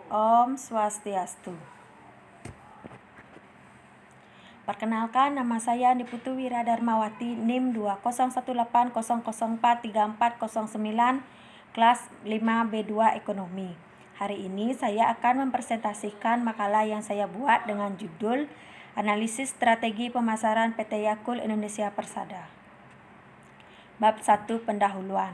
Om Swastiastu. Perkenalkan, nama saya Niputu Wiradarmawati, NIM 201800043409, kelas 5B2 Ekonomi. Hari ini saya akan mempresentasikan makalah yang saya buat dengan judul Analisis Strategi Pemasaran PT Yakult Indonesia Persada. Bab 1, Pendahuluan.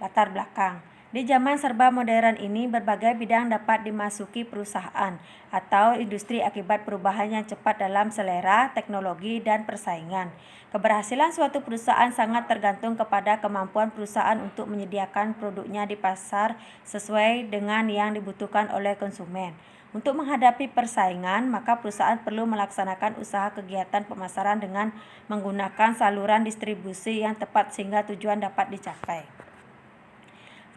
Latar belakang. Di zaman serba modern ini, berbagai bidang dapat dimasuki perusahaan atau industri akibat perubahan yang cepat dalam selera, teknologi, dan persaingan. Keberhasilan suatu perusahaan sangat tergantung kepada kemampuan perusahaan untuk menyediakan produknya di pasar sesuai dengan yang dibutuhkan oleh konsumen. Untuk menghadapi persaingan, maka perusahaan perlu melaksanakan usaha kegiatan pemasaran dengan menggunakan saluran distribusi yang tepat sehingga tujuan dapat dicapai.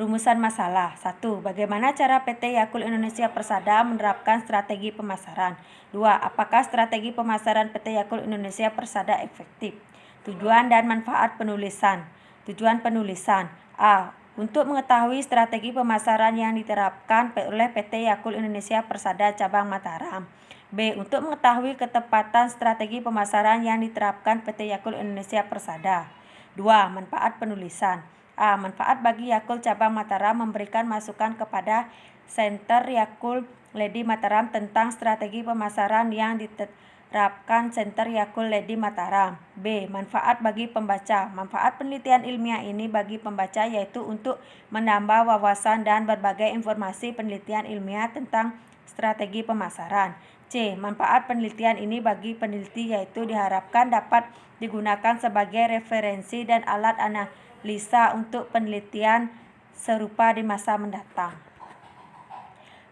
Rumusan masalah. 1. Bagaimana cara PT Yakult Indonesia Persada menerapkan strategi pemasaran? 2. Apakah strategi pemasaran PT Yakult Indonesia Persada efektif? Tujuan dan manfaat penulisan. Tujuan penulisan. A. Untuk mengetahui strategi pemasaran yang diterapkan oleh PT Yakult Indonesia Persada Cabang Mataram. B. Untuk mengetahui ketepatan strategi pemasaran yang diterapkan PT Yakult Indonesia Persada. 2. Manfaat penulisan. A. Manfaat bagi Yakult Cabang Mataram memberikan masukan kepada Center Yakult Ledi Mataram tentang strategi pemasaran yang diterapkan Center Yakult Ledi Mataram. B. Manfaat bagi pembaca. Manfaat penelitian ilmiah ini bagi pembaca yaitu untuk menambah wawasan dan berbagai informasi penelitian ilmiah tentang strategi pemasaran. C. Manfaat penelitian ini bagi peneliti yaitu diharapkan dapat digunakan sebagai referensi dan alat analisa untuk penelitian serupa di masa mendatang.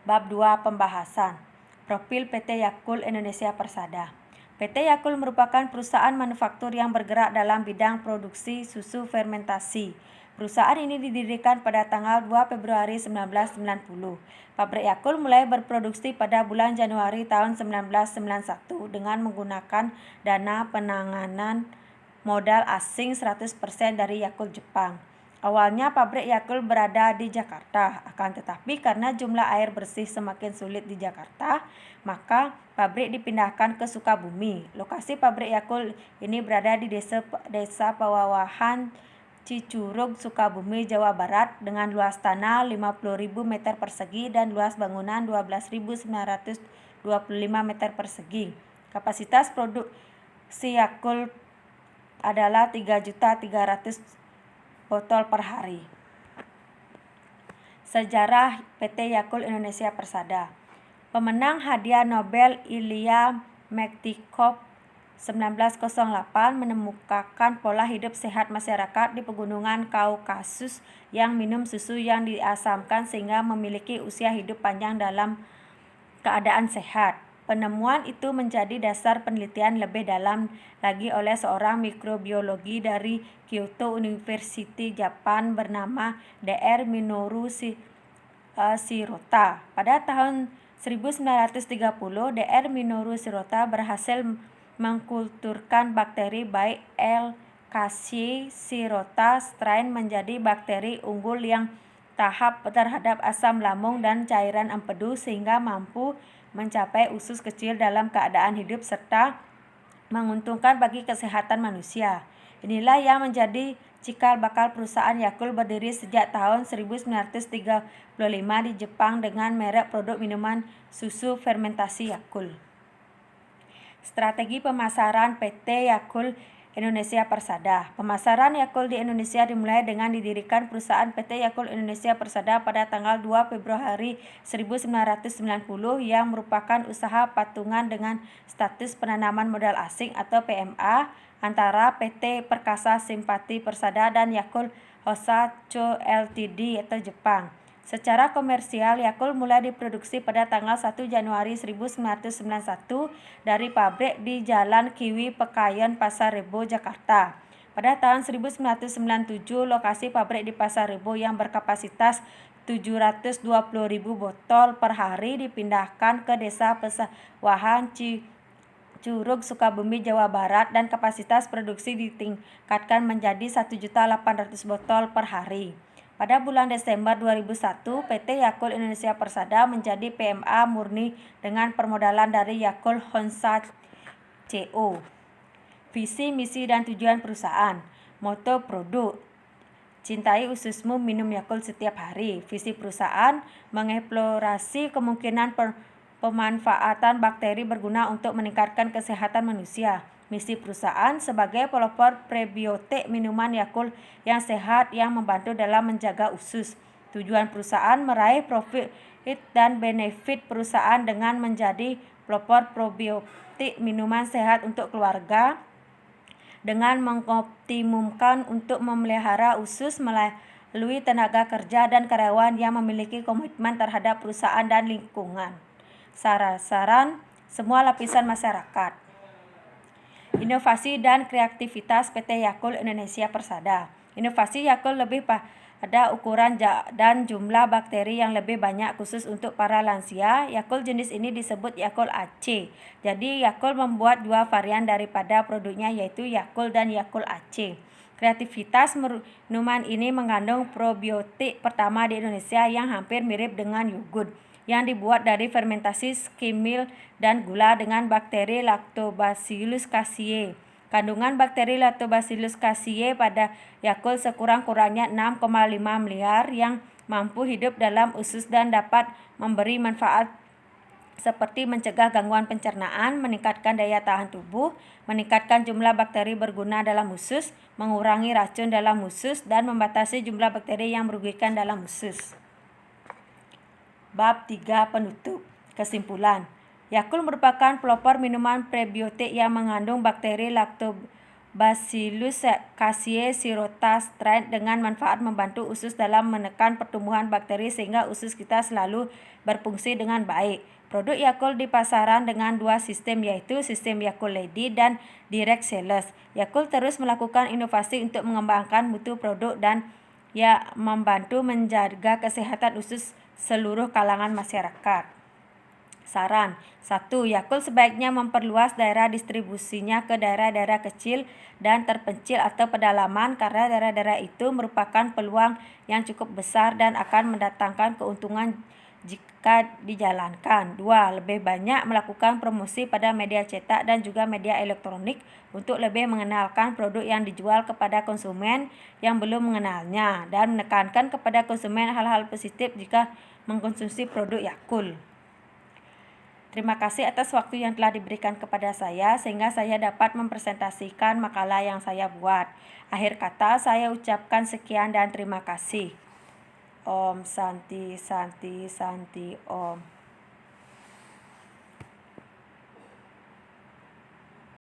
Bab 2, Pembahasan. Profil PT Yakult Indonesia Persada. PT Yakult merupakan perusahaan manufaktur yang bergerak dalam bidang produksi susu fermentasi. Perusahaan ini didirikan pada tanggal 2 Februari 1990. Pabrik Yakult mulai berproduksi pada bulan Januari tahun 1991 dengan menggunakan dana penanganan modal asing 100% dari Yakult Jepang. Awalnya pabrik Yakult berada di Jakarta, akan tetapi karena jumlah air bersih semakin sulit di Jakarta, maka pabrik dipindahkan ke Sukabumi. Lokasi pabrik Yakult ini berada di desa Pawawahan Cicurug, Sukabumi, Jawa Barat dengan luas tanah 50.000 meter persegi dan luas bangunan 12.925 meter persegi. Kapasitas produksi Yakult adalah 3.300.000 botol per hari. Sejarah PT Yakult Indonesia Persada. Pemenang hadiah Nobel Ilya Mekhtikov 1908 menemukan pola hidup sehat masyarakat di pegunungan Kaukasus yang minum susu yang diasamkan sehingga memiliki usia hidup panjang dalam keadaan sehat. Penemuan itu menjadi dasar penelitian lebih dalam lagi oleh seorang mikrobiologi dari Kyoto University, Jepang bernama Dr. Minoru Shirota. Pada tahun 1930, Dr. Minoru Shirota berhasil mengkulturkan bakteri baik L. casei shirota strain menjadi bakteri unggul yang tahap terhadap asam lambung dan cairan empedu sehingga mampu mencapai usus kecil dalam keadaan hidup serta menguntungkan bagi kesehatan manusia. Inilah yang menjadi cikal bakal perusahaan Yakult berdiri sejak tahun 1935 di Jepang dengan merek produk minuman susu fermentasi Yakult. Strategi pemasaran PT Yakult Indonesia Persada. Pemasaran Yakult di Indonesia dimulai dengan didirikan perusahaan PT Yakult Indonesia Persada pada tanggal 2 Februari 1990 yang merupakan usaha patungan dengan status penanaman modal asing atau PMA antara PT Perkasa Simpati Persada dan Yakult Hosacho Ltd atau Jepang. Secara komersial, Yakult mulai diproduksi pada tanggal 1 Januari 1991 dari pabrik di Jalan Kiwi Pekayon, Pasar Rebo, Jakarta. Pada tahun 1997, lokasi pabrik di Pasar Rebo yang berkapasitas 720.000 botol per hari dipindahkan ke Desa Pesawahan Cicurug, Sukabumi, Jawa Barat dan kapasitas produksi ditingkatkan menjadi 1.800.000 botol per hari. Pada bulan Desember 2001, PT Yakult Indonesia Persada menjadi PMA murni dengan permodalan dari Yakult Honsha CO. Visi, misi, dan tujuan perusahaan. Moto produk: cintai ususmu, minum Yakult setiap hari. Visi perusahaan: mengeksplorasi kemungkinan pemanfaatan bakteri berguna untuk meningkatkan kesehatan manusia. Misi perusahaan: sebagai pelopor prebiotik minuman Yakult yang sehat yang membantu dalam menjaga usus. Tujuan perusahaan: meraih profit dan benefit perusahaan dengan menjadi pelopor probiotik minuman sehat untuk keluarga, dengan mengoptimumkan untuk memelihara usus melalui tenaga kerja dan karyawan yang memiliki komitmen terhadap perusahaan dan lingkungan. Saran semua lapisan masyarakat. Inovasi dan kreativitas PT Yakult Indonesia Persada. Inovasi Yakult lebih pada ukuran dan jumlah bakteri yang lebih banyak khusus untuk para lansia. Yakult jenis ini disebut Yakult AC. Jadi Yakult membuat dua varian daripada produknya, yaitu Yakult dan Yakult AC. Kreativitas: minuman ini mengandung probiotik pertama di Indonesia yang hampir mirip dengan yogurt, yang dibuat dari fermentasi skimil dan gula dengan bakteri Lactobacillus casei. Kandungan bakteri Lactobacillus casei pada Yakult sekurang-kurangnya 6,5 miliar yang mampu hidup dalam usus dan dapat memberi manfaat seperti mencegah gangguan pencernaan, meningkatkan daya tahan tubuh, meningkatkan jumlah bakteri berguna dalam usus, mengurangi racun dalam usus, dan membatasi jumlah bakteri yang merugikan dalam usus. Bab 3 penutup. Kesimpulan: Yakult merupakan pelopor minuman prebiotik yang mengandung bakteri Lactobacillus casei shirota strain dengan manfaat membantu usus dalam menekan pertumbuhan bakteri sehingga usus kita selalu berfungsi dengan baik. Produk Yakult di pasaran dengan dua sistem, yaitu sistem Yakult Lady dan Direct Sales. Yakult terus melakukan inovasi untuk mengembangkan mutu produk dan membantu menjaga kesehatan usus seluruh kalangan masyarakat. Saran: 1. Yakult sebaiknya memperluas daerah distribusinya ke daerah-daerah kecil dan terpencil atau pedalaman, karena daerah-daerah itu merupakan peluang yang cukup besar dan akan mendatangkan keuntungan jika dijalankan. 2. Lebih banyak melakukan promosi pada media cetak dan juga media elektronik untuk lebih mengenalkan produk yang dijual kepada konsumen yang belum mengenalnya, dan menekankan kepada konsumen hal-hal positif jika mengkonsumsi produk Yakult. Terima kasih atas waktu yang telah diberikan kepada saya sehingga saya dapat mempresentasikan makalah yang saya buat. Akhir kata saya ucapkan sekian dan terima kasih. Om Santi Santi Santi Om.